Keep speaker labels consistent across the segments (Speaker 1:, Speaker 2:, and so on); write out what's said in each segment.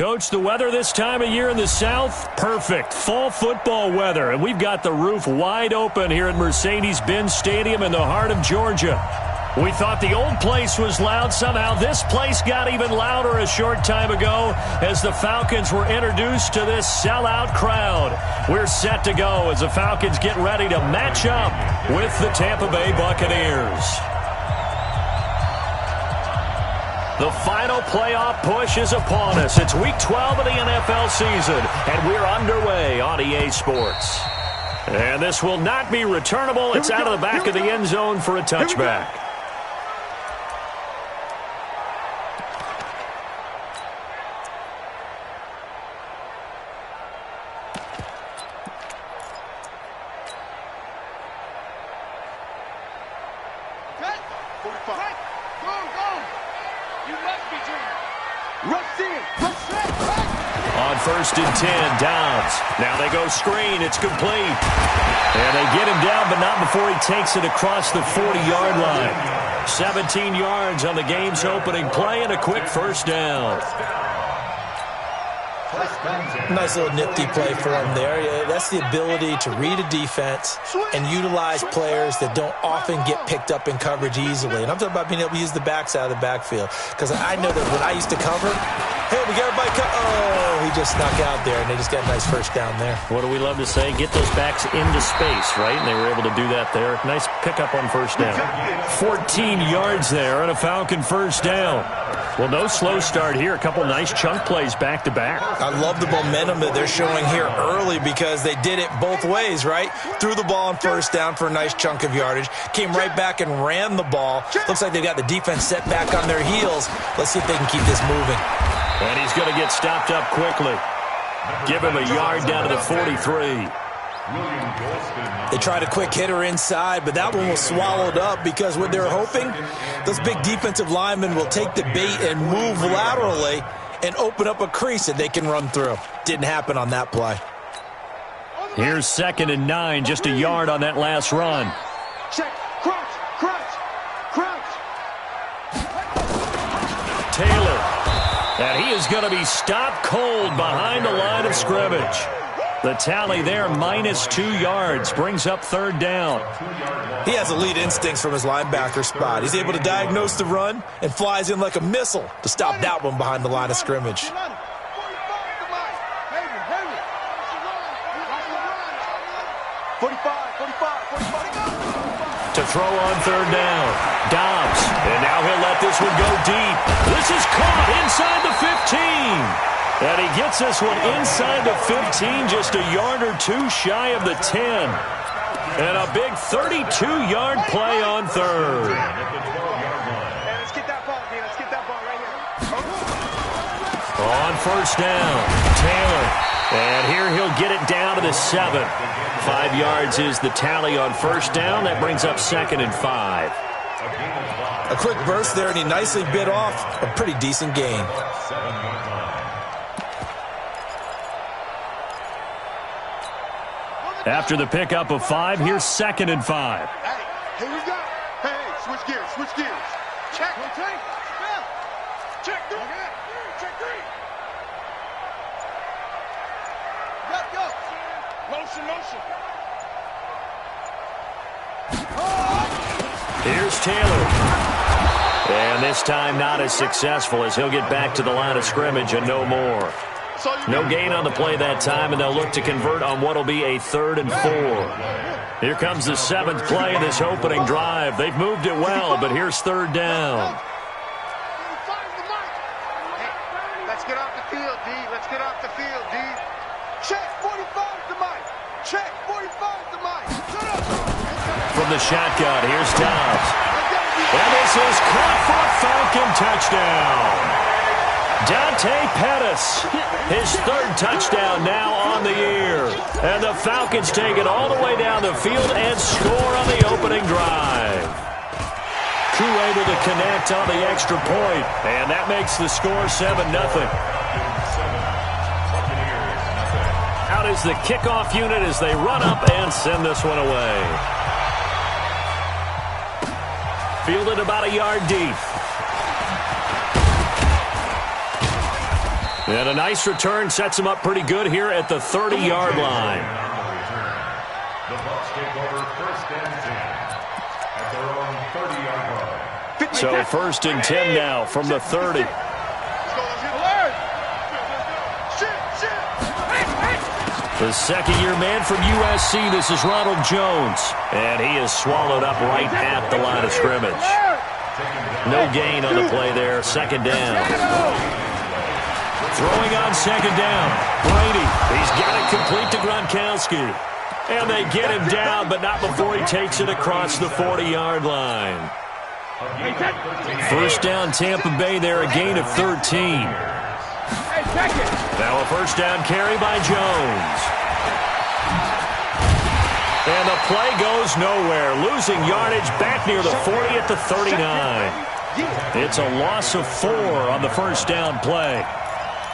Speaker 1: Coach, the weather this time of year in the South, perfect. Fall football weather, and we've got the roof wide open here at Mercedes-Benz Stadium in the heart of Georgia. We thought the old place was loud. Somehow this place got even louder a short time ago as the Falcons were introduced to this sellout crowd. We're set to go as the Falcons get ready to match up with the Tampa Bay Buccaneers. The final playoff push is upon us. It's Week 12 of the NFL season, and we're underway on EA Sports. And this will not be returnable. It's out of the back of the end zone for a touchback. On 1st and 10, Downs. Now they go screen. It's complete. And they get him down, but not before he takes it across the 40-yard line. 17 yards on the game's opening play and a quick first down.
Speaker 2: Nice little nifty play for him there. Yeah, that's the ability to read a defense and utilize players that don't often get picked up in coverage easily. And I'm talking about being able to use the backside of the backfield. Because I know that when I used to cover, hey, we got everybody he just snuck out there, and they just got a nice first down there.
Speaker 1: What do we love to say? Get those backs into space, right? And they were able to do that there. Nice pickup on first down. 14 yards there and a Falcon first down. Well, no slow start here. A couple nice chunk plays back-to-back.
Speaker 2: I love the momentum that they're showing here early because they did it both ways, right? Threw the ball on first down for a nice chunk of yardage. Came right back and ran the ball. Looks like they've got the defense set back on their heels. Let's see if they can keep this moving.
Speaker 1: And he's going to get stopped up quickly. Give him a yard down to the 43.
Speaker 2: They tried a quick hitter inside, but that one was swallowed up because what they're hoping, those big defensive linemen will take the bait and move laterally and open up a crease that they can run through. Didn't happen on that play.
Speaker 1: Here's 2nd and 9, just a yard on that last run.
Speaker 3: Check, crouch, crouch, crouch.
Speaker 1: Taylor. And he is going to be stopped cold behind the line of scrimmage. The tally there, -2 yards, brings up 3rd down.
Speaker 2: He has elite instincts from his linebacker spot. He's able to diagnose the run and flies in like a missile to stop that one behind the line of scrimmage.
Speaker 1: To throw on 3rd down, Dobbs, and now he'll let this one go deep. This is caught inside the 15. And he gets this one inside the 15, just a yard or two shy of the 10. And a big 32-yard play on 3rd.
Speaker 3: Let's get that ball, D. Let's get that ball right here.
Speaker 1: On 1st down, Taylor. And here he'll get it down to the 7. 5 yards is the tally on 1st down. That brings up 2nd and 5.
Speaker 2: A quick burst there, and he nicely bit off a pretty decent gain.
Speaker 1: After the pickup of 5, here's 2nd and 5.
Speaker 3: Hey, here we go. Hey, switch gears, switch gears. Check. Check. Check 3. Check 3. Go. Motion.
Speaker 1: Here's Taylor. And this time not as successful as he'll get back to the line of scrimmage and no more. No gain on the play that time, and they'll look to convert on what will be a 3rd and 4. Here comes the 7th play of this opening drive. They've moved it well, but here's 3rd down.
Speaker 3: Let's get off the field, D. Let's get off the field, D. Check 45 to Mike. Check 45 to Mike.
Speaker 1: From the shotgun, here's Dobbs. And this is caught for a Falcon touchdown. Dante Pettis, his 3rd touchdown now on the year. And the Falcons take it all the way down the field and score on the opening drive. Koo able to connect on the extra point, and that makes the score 7-0. Out is the kickoff unit as they run up and send this one away. Fielded about a yard deep. And a nice return sets him up pretty good here at the 30-yard line.
Speaker 4: The Bucs take over 1st and 10 at their own 30-yard line.
Speaker 1: So 1st and 10 now from the 30. The second-year man from USC, this is Ronald Jones. And he is swallowed up right at the line of scrimmage. No gain on the play there, 2nd down. Throwing on 2nd down, Brady. He's got it complete to Gronkowski. And they get him down, but not before he takes it across the 40-yard line. 1st down, Tampa Bay there, a gain of 13. Now a 1st down carry by Jones. And the play goes nowhere. Losing yardage back near the 40 at the 39. It's a loss of 4 on the 1st down play.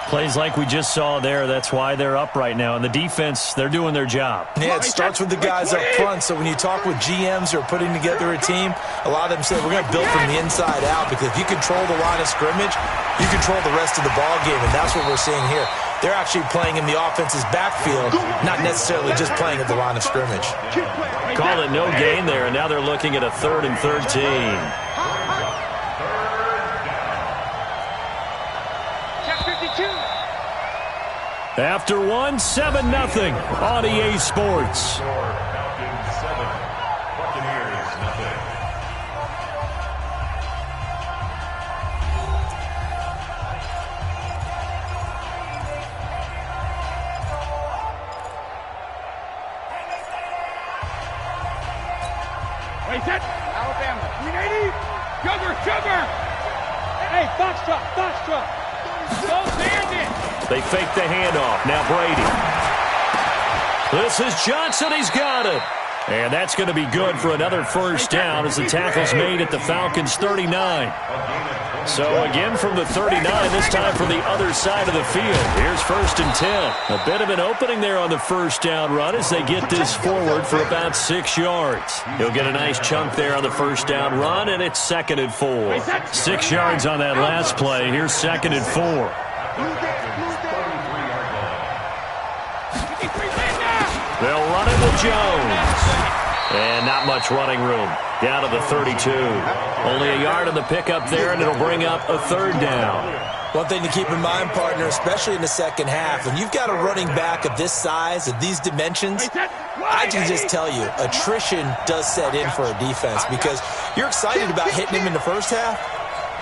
Speaker 5: Plays like we just saw there, that's why they're up right now. And the defense, they're doing their job.
Speaker 2: Yeah, it starts with the guys up front. So when you talk with GMs who are putting together a team, a lot of them say, we're going to build from the inside out, because if you control the line of scrimmage, you control the rest of the ball game, and that's what we're seeing here. They're actually playing in the offense's backfield, not necessarily just playing at the line of scrimmage.
Speaker 1: Call it no gain there, and now they're looking at a 3rd and 13. After 1, 7-0 on EA Sports.
Speaker 4: Falcons 7, Buccaneers 0.
Speaker 3: Wait, set. Alabama. 380. Sugar. Hey, Foxtrot. Go stand it.
Speaker 1: They fake the handoff. Now Brady. This is Johnson. He's got it. And that's going to be good for another 1st down as the tackle's made at the Falcons' 39. So again from the 39, this time from the other side of the field. Here's 1st and 10. A bit of an opening there on the 1st down run as they get this forward for about 6 yards. He'll get a nice chunk there on the 1st down run, and it's 2nd and 4. 6 yards on that last play. Here's 2nd and 4. They'll run it with Jones. And not much running room. Down to the 32. Only a yard on the pickup there, and it'll bring up a 3rd down.
Speaker 2: One thing to keep in mind, partner, especially in the second half, when you've got a running back of this size, of these dimensions, I can just tell you, attrition does set in for a defense, because you're excited about hitting him in the first half.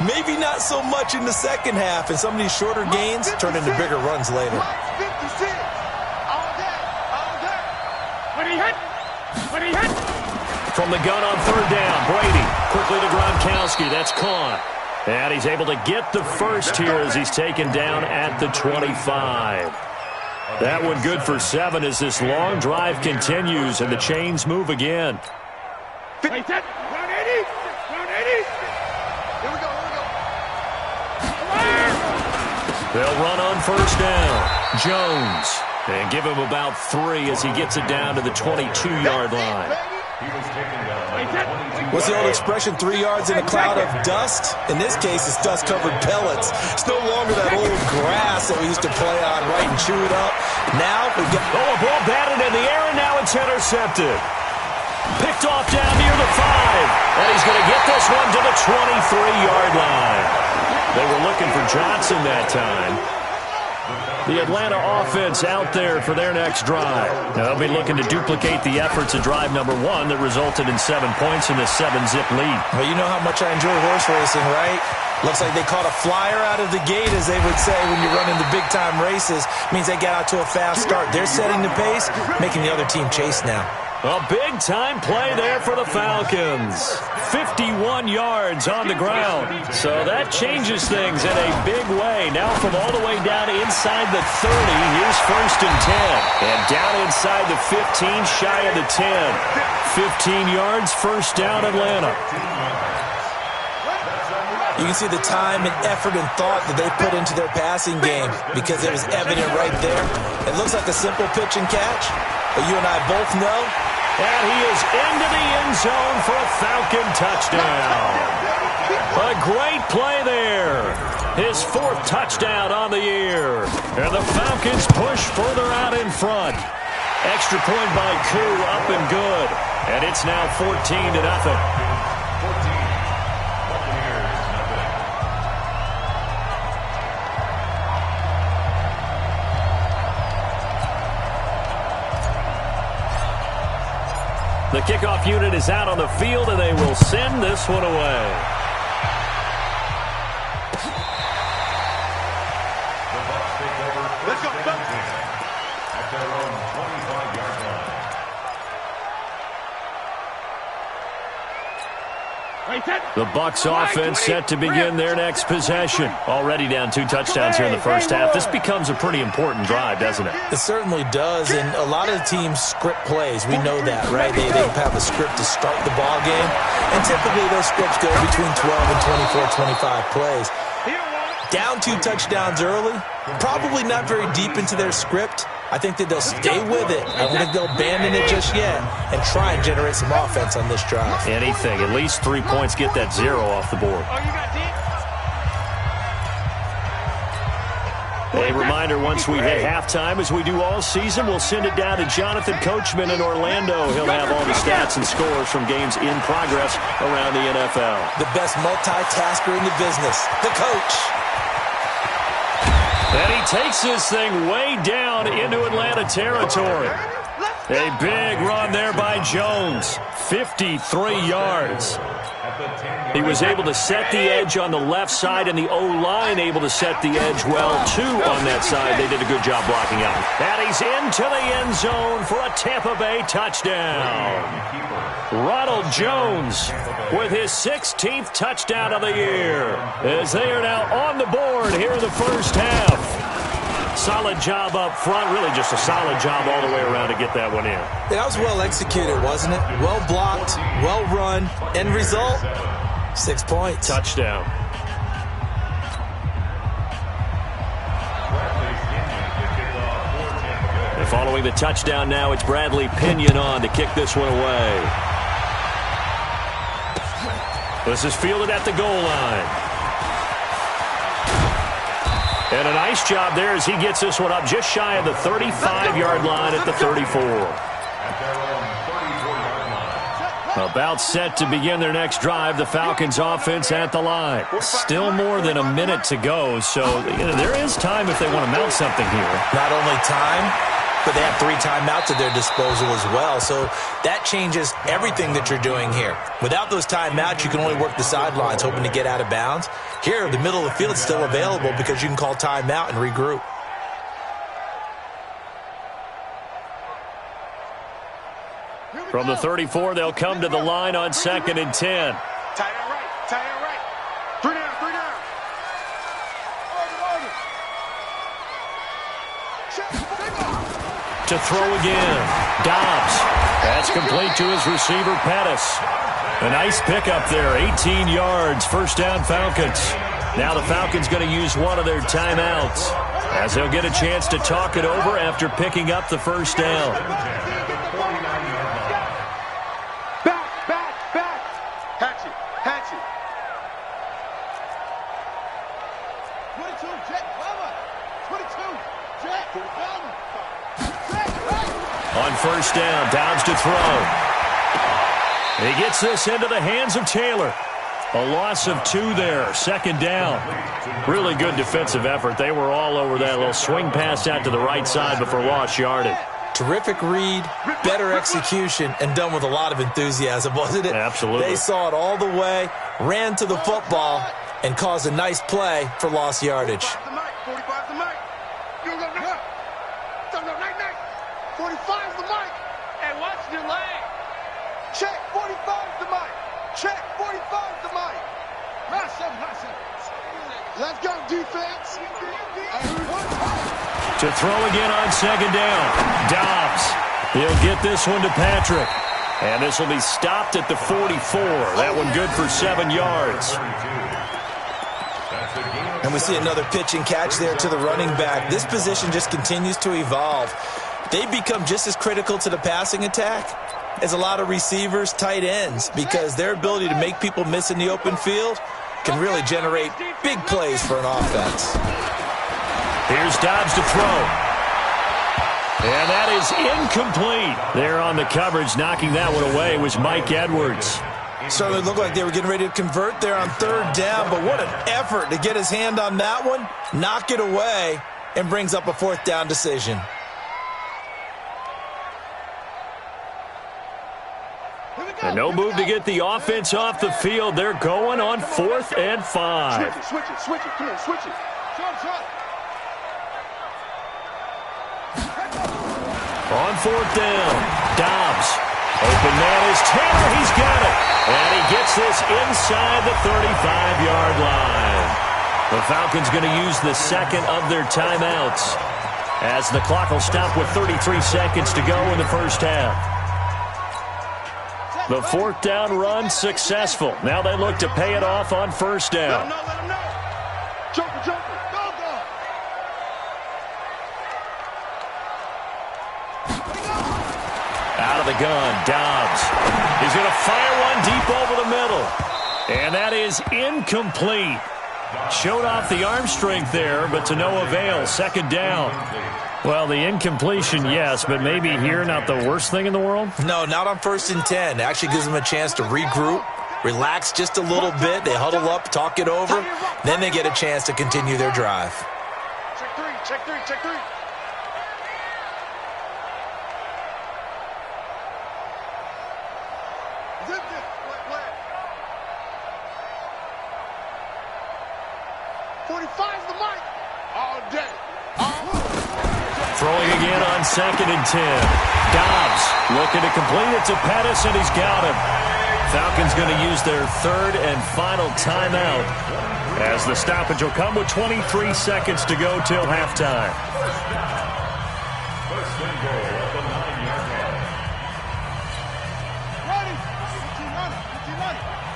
Speaker 2: Maybe not so much in the second half, and some of these shorter gains turn into bigger runs later.
Speaker 1: From the gun on 3rd down, Brady quickly to Gronkowski. That's caught. And he's able to get the first here as he's taken down at the 25. That one good for 7 as this long drive continues and the chains move again.
Speaker 3: 180. Here we go.
Speaker 1: They'll run on 1st down. Jones. And give him about 3 as he gets it down to the 22-yard line.
Speaker 2: What's the old expression, 3 yards in a cloud of dust? In this case, it's dust-covered pellets. It's no longer that old grass that we used to play on, right, and chew it up. Now we get...
Speaker 1: Oh, a ball batted in the air, and now it's intercepted. Picked off down near the 5. And he's going to get this one to the 23-yard line. They were looking for Johnson that time. The Atlanta offense out there for their next drive. They'll be looking to duplicate the efforts of drive number 1 that resulted in 7 points in the 7-zip lead.
Speaker 2: Well, you know how much I enjoy horse racing, right? Looks like they caught a flyer out of the gate, as they would say when you're running the big-time races. Means they get out to a fast start. They're setting the pace, making the other team chase now.
Speaker 1: A big-time play there for the Falcons. 51 yards on the ground. So that changes things in a big way. Now from all the way down inside the 30, here's 1st and 10. And down inside the 15, shy of the 10. 15 yards, 1st down, Atlanta.
Speaker 2: You can see the time and effort and thought that they put into their passing game, because it was evident right there. It looks like a simple pitch and catch, but you and I both know.
Speaker 1: And he is into the end zone for a Falcon touchdown. A great play there. His 4th touchdown on the year. And the Falcons push further out in front. Extra point by Koo, up and good. And it's now 14-0. The kickoff unit is out on the field, and they will send this one away.
Speaker 4: The Bucs take over first and 10 at their own 25-yard line.
Speaker 1: The Bucs offense set to begin their next possession. Already down 2 touchdowns here in the first half. This becomes a pretty important drive, doesn't it?
Speaker 2: It certainly does, and a lot of teams script plays. We know that, right? They have a script to start the ball game, and typically those scripts go between 12 and 24, 25 plays. Down 2 touchdowns early, probably not very deep into their script. I think that they'll stay with it. I don't think they'll abandon it just yet and try and generate some offense on this drive.
Speaker 1: Anything. At least 3 points, get that 0 off the board. A reminder, once we hit halftime, as we do all season, we'll send it down to Jonathan Coachman in Orlando. He'll have all the stats and scores from games in progress around the NFL.
Speaker 2: The best multitasker in the business, the coach.
Speaker 1: And he takes this thing way down into Atlanta territory. A big run there by Jones. 53 yards. He was able to set the edge on the left side, and the O-line able to set the edge well, too, on that side. They did a good job blocking out. And he's into the end zone for a Tampa Bay touchdown. Ronald Jones with his 16th touchdown of the year, as they are now on the board here in the first half. Solid job up front, really just a solid job all the way around to get that one in.
Speaker 2: Yeah, that was well executed, wasn't it? Well blocked, well run. End result, 6 points.
Speaker 1: Touchdown. And following the touchdown now, it's Bradley Pinion on to kick this one away. This is fielded at the goal line. And a nice job there as he gets this one up just shy of the 35-yard line at the 34. About set to begin their next drive, the Falcons offense at the line. Still more than a minute to go, so there is time if they want to mount something here.
Speaker 2: Not only time, but they have 3 timeouts at their disposal as well, so that changes everything that you're doing here. Without those timeouts, you can only work the sidelines, hoping to get out of bounds. Here, the middle of the field is still available because you can call timeout and regroup.
Speaker 1: From the 34, they'll come to the line on 2nd and 10.
Speaker 3: Tie it right. Tie it right. 3 down. 3 down.
Speaker 1: To throw again. Dobbs. That's complete to his receiver, Pettis. A nice pickup there. 18 yards. First down, Falcons. Now the Falcons going to use one of their timeouts, as they'll get a chance to talk it over after picking up the first down.
Speaker 3: Back. Hatch it. 22, Jet, cover. 22, Jet, cover.
Speaker 1: On first down, Dobbs to throw. He gets this into the hands of Taylor. A loss of 2 there, 2nd down. Really good defensive effort. They were all over that little swing pass out to the right side before lost yardage.
Speaker 2: Terrific read, better execution, and done with a lot of enthusiasm, wasn't it?
Speaker 1: Absolutely.
Speaker 2: They saw it all the way, ran to the football, and caused a nice play for lost yardage.
Speaker 3: 45 the mic. You go now. 45 the mic. Hey, watch the leg. Check 45 the mic. Check 45 the mic. Listen. Let's go, defense.
Speaker 1: To throw again on 2nd down. Dobbs. He'll get this one to Patrick. And this will be stopped at the 44. That one good for 7 yards.
Speaker 2: And we see another pitch and catch there to the running back. This position just continues to evolve. They become just as critical to the passing attack as a lot of receivers, tight ends, because their ability to make people miss in the open field can really generate big plays for an offense.
Speaker 1: Here's Dobbs to throw. And that is incomplete. There on the coverage, knocking that one away was Mike Edwards.
Speaker 2: Certainly looked like they were getting ready to convert there on 3rd down, but what an effort to get his hand on that one, knock it away, and brings up a 4th down decision.
Speaker 1: And no move to get the offense off the field. They're going on 4th and 5.
Speaker 3: Switch it, come on, switch it. Shot.
Speaker 1: On 4th down, Dobbs. Open man is Taylor. He's got it. And he gets this inside the 35-yard line. The Falcons going to use the second of their timeouts as the clock will stop with 33 seconds to go in the first half. The 4th down run successful. Now they look to pay it off on 1st down.
Speaker 3: Let him know. Jumper, go.
Speaker 1: Out of the gun, Dobbs. He's going to fire one deep over the middle. And that is incomplete. Showed off the arm strength there, but to no avail. 2nd down. Well, the incompletion, yes, but maybe here not the worst thing in the world?
Speaker 2: No, not on 1st and 10. It actually gives them a chance to regroup, relax just a little bit. They huddle up, talk it over. Then they get a chance to continue their drive.
Speaker 3: Check three. Zip this. Play. 45's the mic. All day.
Speaker 1: Throwing again on 2nd and 10. Dobbs looking to complete it to Pettis, and he's got him. Falcons going to use their 3rd and final timeout as the stoppage will come with 23 seconds to go till halftime.
Speaker 4: First and goal at the 9-yard line.
Speaker 3: Ready. 15 running.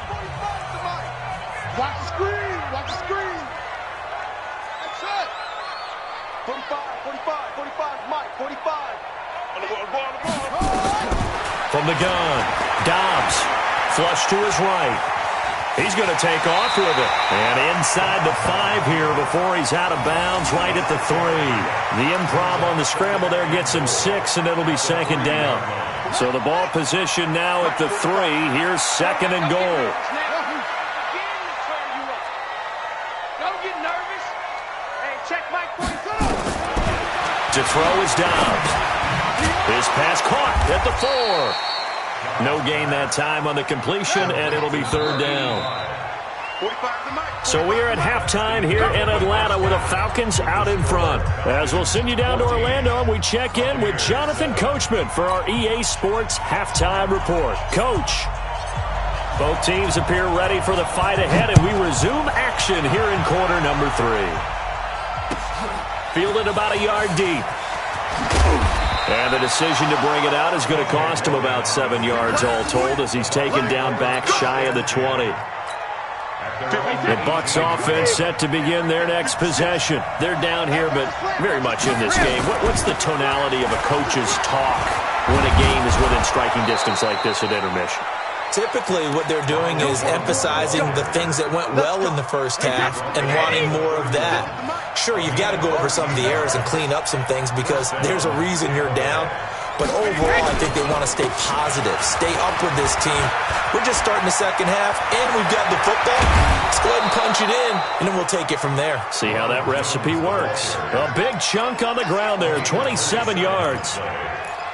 Speaker 3: 45's the mic. Watch the screen. That's it. 45, Mike, 45. On the ball.
Speaker 1: From the gun, Dobbs, flush to his right. He's going to take off with it. And inside the 5 here before he's out of bounds right at the 3. The improv on the scramble there gets him 6, and it'll be 2nd down. So the ball position now at the 3. Here's 2nd and goal.
Speaker 3: Don't get nervous. Hey, check Mike 47.
Speaker 1: To throw is Dobbs. His pass caught at the 4. No gain that time on the completion, and it'll be 3rd down. So we are at halftime here in Atlanta with the Falcons out in front. As we'll send you down to Orlando, and we check in with Jonathan Coachman for our EA Sports Halftime Report. Coach, both teams appear ready for the fight ahead, and we resume action here in quarter number 3. Fielded about a yard deep. And the decision to bring it out is going to cost him about 7 yards all told as he's taken down back shy of the 20. The Bucs offense set to begin their next possession. They're down here, but very much in this game. What's the tonality of a coach's talk when a game is within striking distance like this at intermission?
Speaker 2: Typically, what they're doing is emphasizing the things that went well in the first half and wanting more of that. Sure, you've got to go over some of the errors and clean up some things because there's a reason you're down. But overall, I think they want to stay positive, stay up with this team. We're just starting the second half, and we've got the football. Let's go ahead and punch it in, and then we'll take it from there.
Speaker 1: See how that recipe works. A big chunk on the ground there, 27 yards.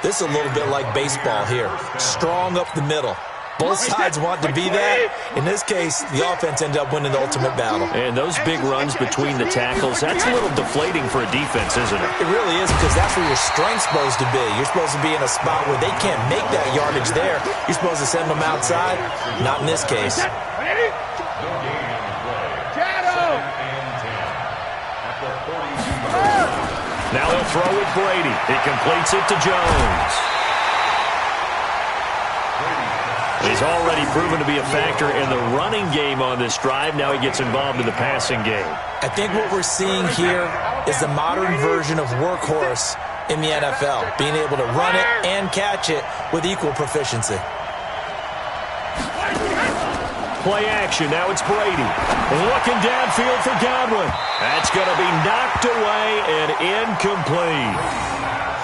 Speaker 2: This is a little bit like baseball here. Strong up the middle. Both sides want to be that. In this case, the offense ended up winning the ultimate battle.
Speaker 1: And those big runs between the tackles, that's a little deflating for a defense, isn't it?
Speaker 2: It really is because that's where your strength's supposed to be. You're supposed to be in a spot where they can't make that yardage there. You're supposed to send them outside. Not in this case.
Speaker 1: Now he'll throw with Brady. He completes it to Jones. He's already proven to be a factor in the running game on this drive. Now he gets involved in the passing game.
Speaker 2: I think what we're seeing here is the modern version of workhorse in the NFL, being able to run it and catch it with equal proficiency.
Speaker 1: Play action. Now it's Brady. Looking downfield for Godwin. That's going to be knocked away and incomplete.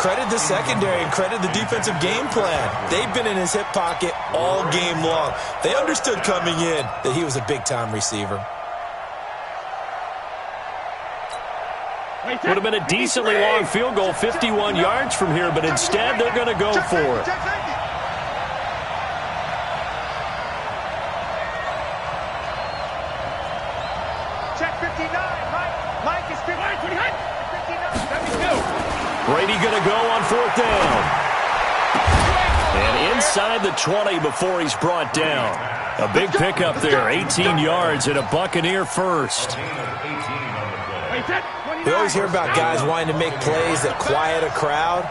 Speaker 2: Credit the secondary and credit the defensive game plan. They've been in his hip pocket all game long. They understood coming in that he was a big-time receiver.
Speaker 1: Would have been a decently long field goal, 51 yards from here, but instead they're going to go for it.
Speaker 3: Check 59, Mike is 59.
Speaker 1: Brady going to go on 4th down. And inside the 20 before he's brought down. A big pickup there, 18 yards and a Buccaneer first.
Speaker 2: We always hear about guys wanting to make plays that quiet a crowd.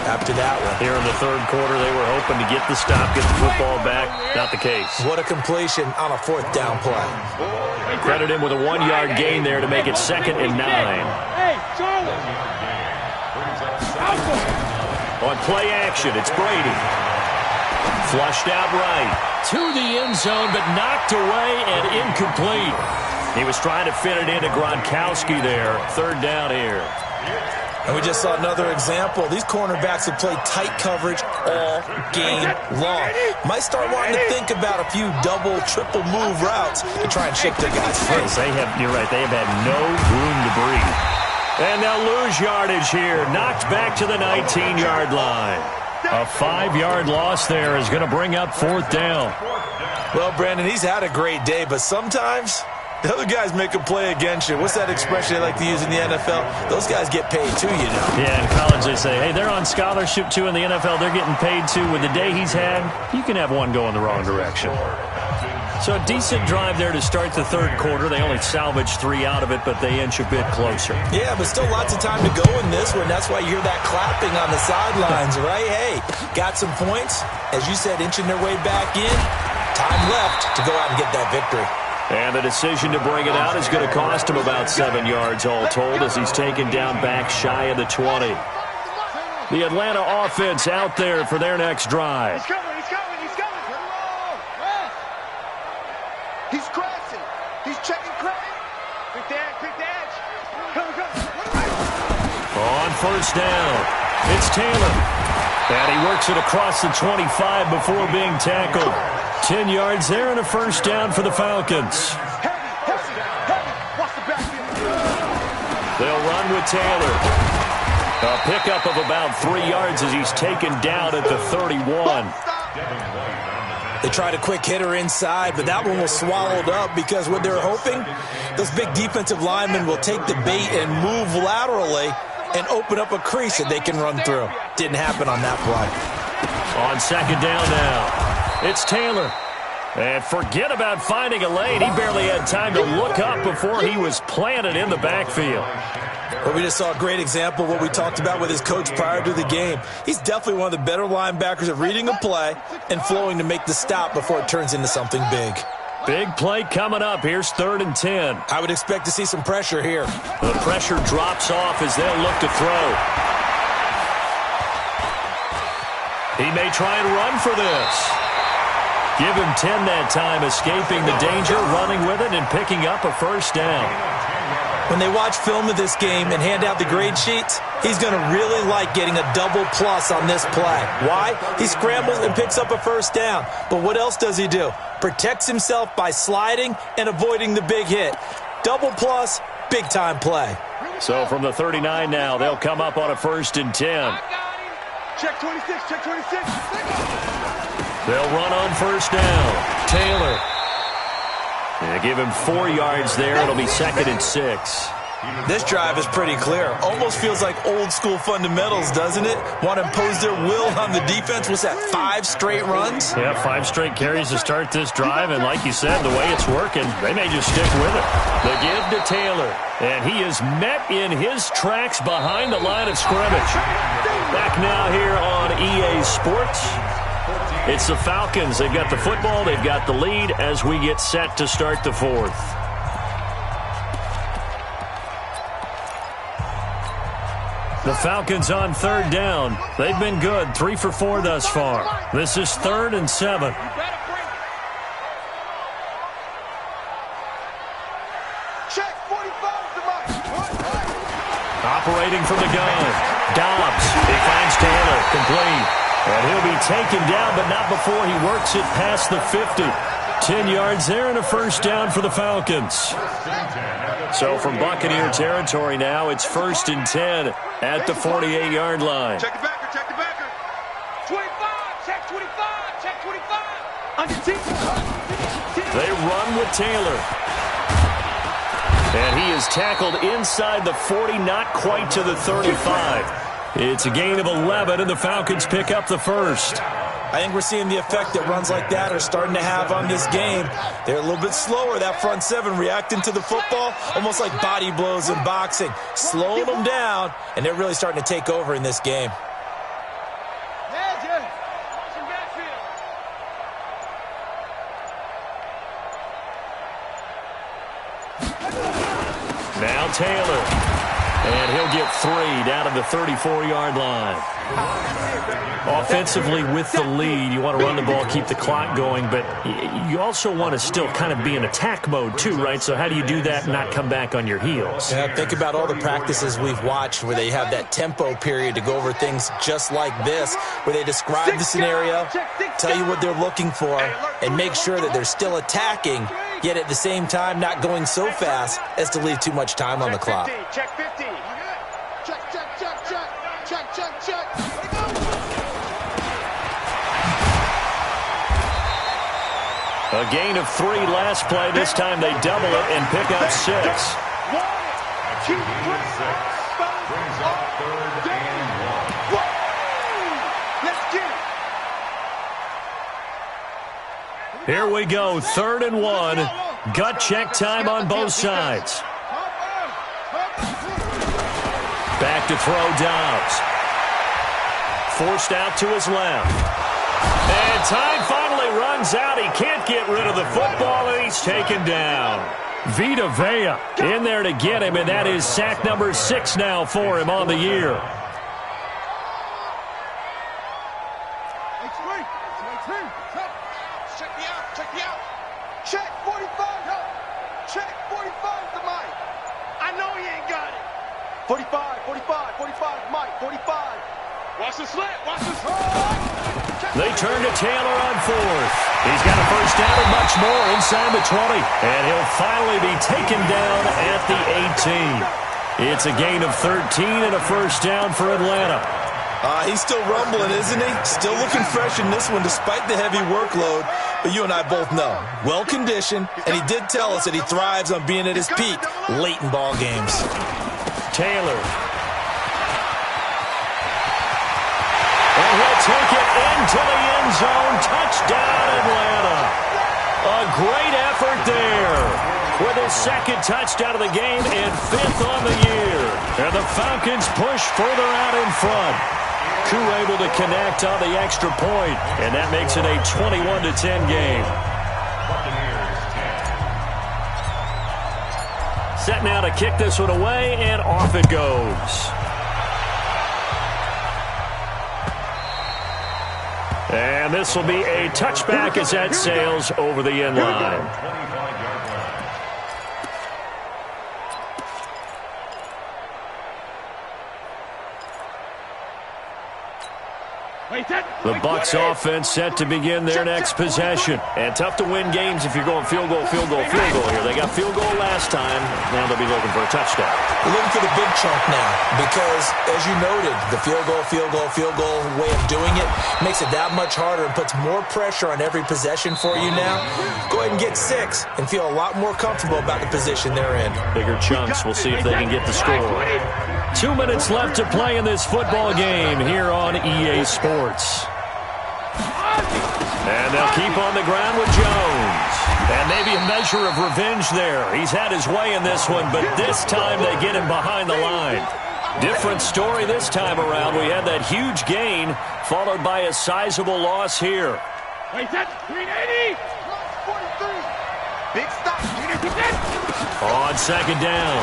Speaker 2: After that one.
Speaker 1: Here in the third quarter, they were hoping to get the stop, get the football back. Not the case.
Speaker 2: What a completion on a 4th down play.
Speaker 1: Credit him with a 1-yard gain there to make it 2nd and 9.
Speaker 3: Hey, Charlie!
Speaker 1: On play action, it's Brady. Flushed out right. To the end zone, but knocked away and incomplete. He was trying to fit it into Gronkowski there. 3rd down here.
Speaker 2: And we just saw another example. These cornerbacks have played tight coverage all game long. Might start wanting to think about a few double, triple move routes to try and shake their guys' face.
Speaker 1: You're right, they have had no room to breathe. And they'll lose yardage here. Knocked back to the 19-yard line. A 5-yard loss there is going to bring up 4th down.
Speaker 2: Well, Brandon, he's had a great day, but sometimes the other guys make a play against you. What's that expression they like to use in the NFL? Those guys get paid too, you know.
Speaker 1: Yeah, in college they say, hey, they're on scholarship too. In the NFL, they're getting paid too. With the day he's had, you can have one go in the wrong direction. So a decent drive there to start the third quarter. They only salvaged 3 out of it, but they inch a bit closer.
Speaker 2: Yeah, but still lots of time to go in this one. That's why you hear that clapping on the sidelines, right? Hey, got some points. As you said, inching their way back in. Time left to go out and get that victory.
Speaker 1: And the decision to bring it out is going to cost him about 7 yards all told as he's taken down back shy of the 20. The Atlanta offense out there for their next drive.
Speaker 3: He's coming. He's crashing. He's checking credit. Quick the edge. Come.
Speaker 1: On 1st down, it's Taylor. And he works it across the 25 before being tackled. 10 yards there and a 1st down for the Falcons.
Speaker 3: Heavy. Watch the backfield.
Speaker 1: They'll run with Taylor. A pickup of about 3 yards as he's taken down at the 31.
Speaker 2: They tried a quick hitter inside, but that one was swallowed up because what they're hoping, those big defensive linemen will take the bait and move laterally and open up a crease that they can run through. Didn't happen on that play.
Speaker 1: On 2nd down now, it's Taylor. And forget about finding a lane. He barely had time to look up before he was planted in the backfield.
Speaker 2: Well, we just saw a great example of what we talked about with his coach prior to the game. He's definitely one of the better linebackers at reading a play and flowing to make the stop before it turns into something big.
Speaker 1: Big play coming up. Here's 3rd and 10.
Speaker 2: I would expect to see some pressure here.
Speaker 1: The pressure drops off as they'll look to throw. He may try and run for this. Give him 10 that time, escaping the danger, running with it, and picking up a 1st down.
Speaker 2: When they watch film of this game and hand out the grade sheets, he's going to really like getting a double plus on this play. Why? He scrambles and picks up a 1st down. But what else does he do? Protects himself by sliding and avoiding the big hit. Double plus, big-time play.
Speaker 1: So from the 39 now, they'll come up on a 1st and 10.
Speaker 3: Check 26.
Speaker 1: They'll run on 1st down. Taylor. They give him 4 yards there. It'll be 2nd and 6.
Speaker 2: This drive is pretty clear. Almost feels like old-school fundamentals, doesn't it? Want to impose their will on the defense. What's that, 5 straight runs?
Speaker 1: Yeah, 5 straight carries to start this drive. And like you said, the way it's working, they may just stick with it. The give to Taylor. And he is met in his tracks behind the line of scrimmage. Back now here on EA Sports. It's the Falcons. They've got the football. They've got the lead as we get set to start the 4th. The Falcons on 3rd down. They've been good. 3 for 4 thus far. This is 3rd and 7. Operating from the gun. Dobbs. He finds Taylor. Complete. And he'll be taken down, but not before he works it past the 50. 10 yards there and a first down for the Falcons. So from Buccaneer territory now, it's 1st and 10 at the 48-yard line.
Speaker 3: Check the backer, check the backer. 25, check 25, check 25.
Speaker 1: They run with Taylor. And he is tackled inside the 40, not quite to the 35. It's a gain of 11, and the Falcons pick up the first.
Speaker 2: I think we're seeing the effect that runs like that are starting to have on this game. They're a little bit slower, that front seven, reacting to the football, almost like body blows in boxing, slowing them down, and they're really starting to take over in this game.
Speaker 1: Now Taylor. And he'll get 3 down to the 34-yard line. Offensively with the lead, you want to run the ball, keep the clock going, but you also want to still kind of be in attack mode too, right? So how do you do that and not come back on your heels?
Speaker 2: Yeah, think about all the practices we've watched where they have that tempo period to go over things just like this, where they describe the scenario, tell you what they're looking for, and make sure that they're still attacking, yet at the same time not going so fast as to leave too much time on the clock.
Speaker 3: Check 50. Check, check, check, check. Check, check, check.
Speaker 1: A gain of 3 last play. This time they double it and pick up 6.
Speaker 3: 1, 2, 3, brings up 3rd and 1. Let's get it.
Speaker 1: Here we go, 3rd and 1. Gut check time on both sides. Back to throw Dobbs. Forced out to his left. And time finally runs out. He can't get rid of the football, and he's taken down. Vita Vea in there to get him, and that is sack number 6 now for him on the year.
Speaker 3: Check me out, check me out. Check 45. Check 45 to Mike. I know he ain't got it. 45, 45, 45, Mike, 45. Watch the slant, watch the slant.
Speaker 1: They turn to Taylor on 4th. He's got a first down and much more inside the 20. And he'll finally be taken down at the 18. It's a gain of 13 and a first down for Atlanta.
Speaker 2: He's still rumbling, isn't he? Still looking fresh in this one despite the heavy workload. But you and I both know, well-conditioned, and he did tell us that he thrives on being at his peak late in ball games.
Speaker 1: Taylor. And he'll take it into the end zone. Touchdown, Atlanta. A great effort there with his 2nd touchdown of the game and 5th on the year. And the Falcons push further out in front. Koo able to connect on the extra point, and that makes it a 21-10 game. Set now to kick this one away, and off it goes. And this will be a touchback as that sails over the end line. The Bucs offense set to begin their next possession. And tough to win games if you're going field goal, field goal, field goal here. They got field goal last time. Now they'll be looking for a touchdown.
Speaker 2: They're looking for the big chunk now because, as you noted, the field goal way of doing it makes it that much harder and puts more pressure on every possession for you now. Go ahead and get 6 and feel a lot more comfortable about the position they're in.
Speaker 1: Bigger chunks. We'll see if they can get the score. 2 minutes left to play in this football game here on EA Sports. And they'll keep on the ground with Jones. And maybe a measure of revenge there. He's had his way in this one, but this time they get him behind the line. Different story this time around. We had that huge gain, followed by a sizable loss here.
Speaker 3: Wait, that's 380. 43. Big stop.
Speaker 1: On 2nd down,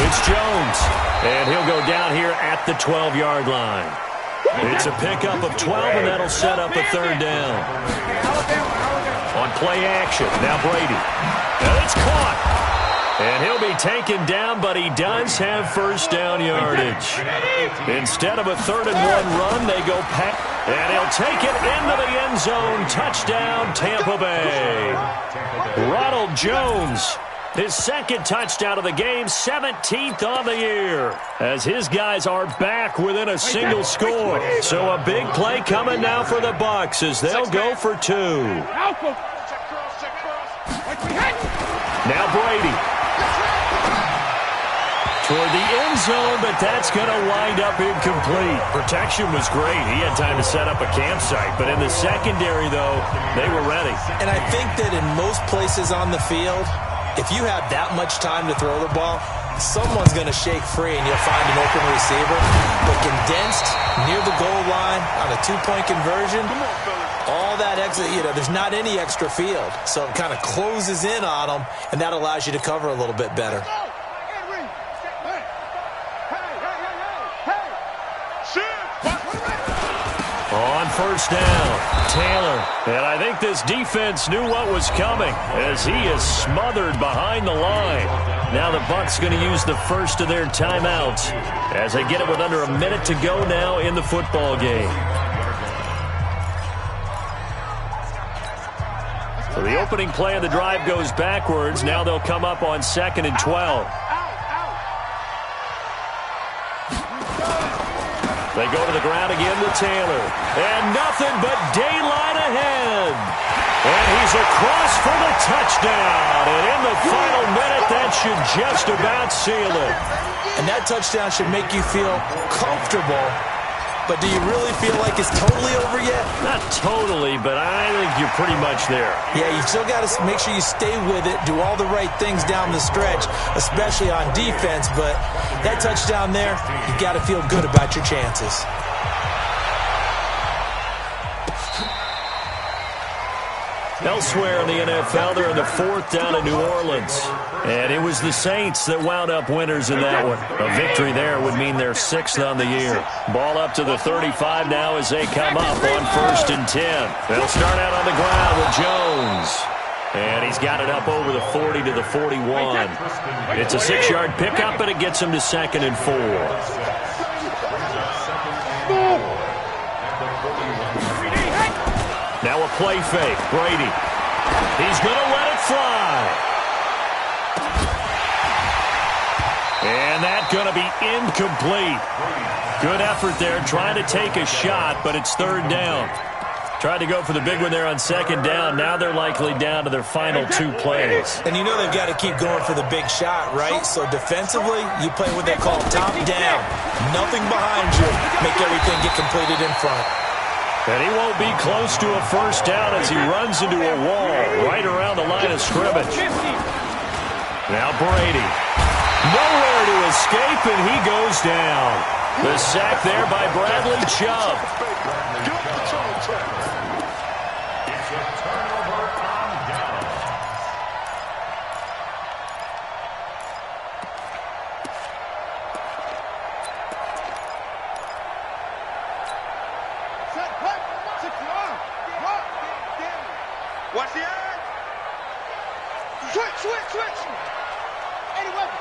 Speaker 1: it's Jones. And he'll go down here at the 12-yard line. It's a pickup of 12, and that'll set up a 3rd down. On play action, now Brady. And it's caught. And he'll be taken down, but he does have first down yardage. Instead of a 3rd-and-1 run, they go pass. And he'll take it into the end zone. Touchdown, Tampa Bay. Ronald Jones, his 2nd touchdown of the game, 17th on the year, as his guys are back within a single score. So a big play coming now for the Bucs as they'll go for 2. Now Brady. Toward the end zone, but that's going to wind up incomplete. Protection was great. He had time to set up a campsite. But in the secondary, though, they were ready.
Speaker 2: And I think that in most places on the field, if you have that much time to throw the ball, someone's going to shake free and you'll find an open receiver. But condensed near the goal line on a 2-point conversion, all that extra, there's not any extra field. So it kind of closes in on them, and that allows you to cover a little bit better.
Speaker 1: On first down, Taylor. And I think this defense knew what was coming as he is smothered behind the line. Now the Bucs going to use the first of their timeouts as they get it with under a minute to go now in the football game. So the opening play of the drive goes backwards. Now they'll come up on 2nd and 12. They go to the ground again with Taylor. And nothing but daylight ahead. And he's across for the touchdown. And in the final minute, that should just about seal it.
Speaker 2: And that touchdown should make you feel comfortable. But do you really feel like it's totally over yet?
Speaker 1: Not totally, but I think you're pretty much there.
Speaker 2: Yeah, you still got to make sure you stay with it, do all the right things down the stretch, especially on defense. But that touchdown there, you got to feel good about your chances.
Speaker 1: Elsewhere in the NFL, they're in the 4th down in New Orleans. And it was the Saints that wound up winners in that one. A victory there would mean they're 6th on the year. Ball up to the 35 now as they come up on 1st and 10. They'll start out on the ground with Jones. And he's got it up over the 40 to the 41. It's a 6-yard pickup, and it gets him to 2nd and 4. Now a play fake. Brady. He's going to let it fly. And that's going to be incomplete. Good effort there, trying to take a shot, but it's 3rd down. Tried to go for the big one there on 2nd down. Now they're likely down to their final 2 plays.
Speaker 2: And you know they've got to keep going for the big shot, right? So defensively, you play what they call top down. Nothing behind you. Make everything get completed in front.
Speaker 1: And he won't be close to a first down as he runs into a wall right around the line of scrimmage. Now Brady. Nowhere to escape, and he goes down. The sack there by Bradley Chubb.
Speaker 4: It's a turnover on down.
Speaker 3: Watch the eye. Switch. Any weapon.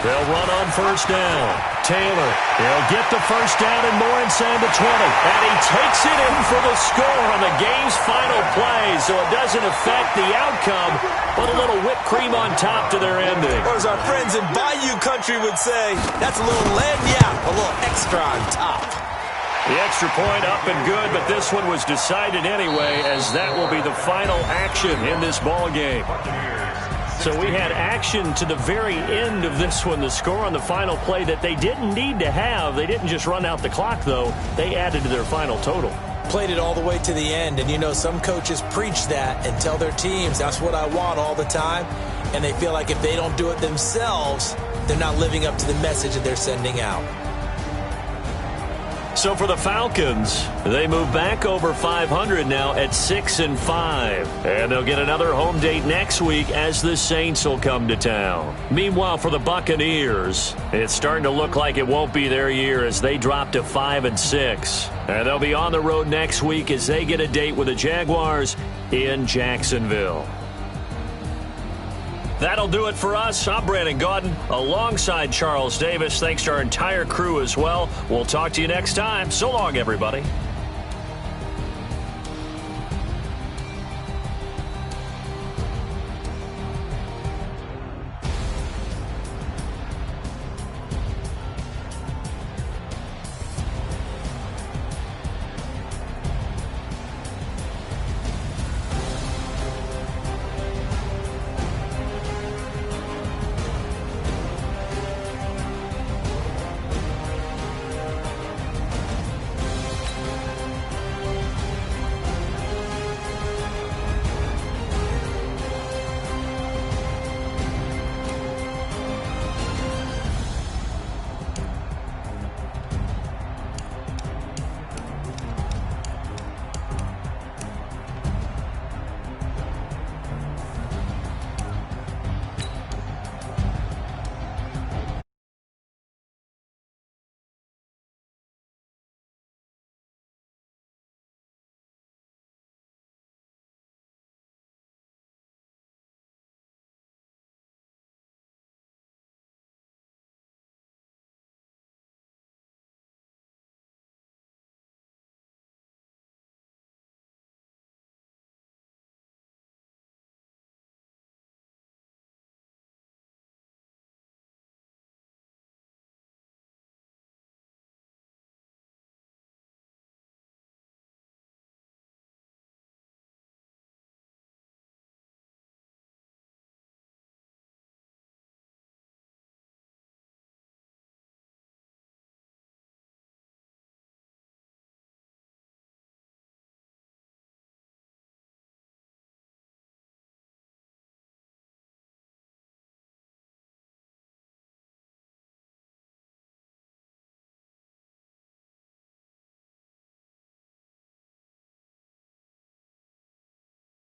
Speaker 1: They'll run on first down. Taylor, he'll get the first down and more inside the 20. And he takes it in for the score on the game's final play, so it doesn't affect the outcome, but a little whipped cream on top to their ending.
Speaker 2: Or as our friends in Bayou Country would say, that's a little lagniappe, a little extra on top.
Speaker 1: The extra point up and good, but this one was decided anyway, as that will be the final action in this ball game. So we had action to the very end of this one, the score on the final play that they didn't need to have. They didn't just run out the clock, though. They added to their final total.
Speaker 2: Played it all the way to the end, and you know some coaches preach that and tell their teams, that's what I want all the time, and they feel like if they don't do it themselves, they're not living up to the message that they're sending out.
Speaker 1: So for the Falcons, they move back over 500 now at 6-5. And they'll get another home date next week as the Saints will come to town. Meanwhile, for the Buccaneers, it's starting to look like it won't be their year as they drop to 5-6. And they'll be on the road next week as they get a date with the Jaguars in Jacksonville. That'll do it for us. I'm Brandon Gaudin alongside Charles Davis. Thanks to our entire crew as well. We'll talk to you next time. So long, everybody.